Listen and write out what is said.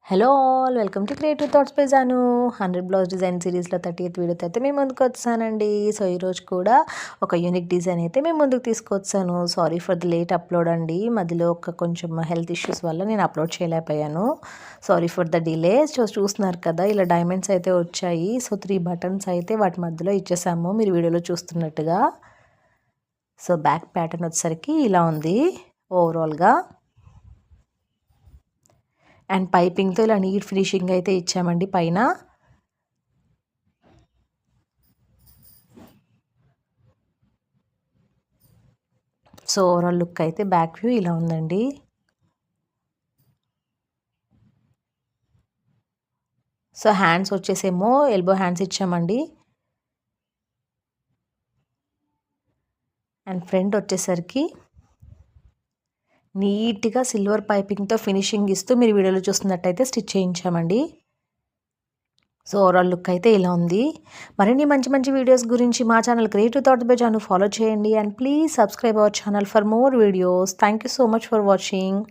Hello all welcome to creative thoughts by Janu 100 blouse design సిరీస్లో 30th వీడియోతో అయితే మేము ముందుకు వచ్చానండి. సో ఈరోజు కూడా ఒక యూనిక్ డిజైన్ అయితే మేము ముందుకు తీసుకొచ్చాను. Sorry for the late upload అండి. మధ్యలో కొంచెం హెల్త్ ఇష్యూస్ వల్ల నేను అప్లోడ్ చేయలేకపోయాను. Sorry for the delay. So చూస్తున్నారు కదా, ఇలా డైమండ్స్ అయితే వచ్చాయి. సో 3 బటన్స్ అయితే వాటి మధ్యలో ఇచ్చేసాము మీరు వీడియోలో చూస్తున్నట్టుగా. సో బ్యాక్ ప్యాటర్న్ వచ్చేసరికి ఇలా ఉంది ఓవరాల్గా. అండ్ పైపింగ్తో ఇలా నీట్ ఫినిషింగ్ అయితే ఇచ్చామండి పైన. సో ఓవరాల్ లుక్ అయితే బ్యాక్ వ్యూ ఇలా ఉందండి. సో హ్యాండ్స్ వచ్చేసేమో ఎల్బో హ్యాండ్స్ ఇచ్చామండి. అండ్ ఫ్రంట్ వచ్చేసరికి నీట్గా సిల్వర్ పైపింగ్తో ఫినిషింగ్ ఇస్తూ మీరు వీడియోలో చూస్తున్నట్టయితే స్టిచ్ చేయించామండి. సో ఓవరాల్ లుక్ అయితే ఇలా ఉంది. మరిన్ని మంచి మంచి వీడియోస్ గురించి మా channel creative thoughts by Janu follow చేయండి. And please subscribe our channel for more videos. Thank you so much for watching.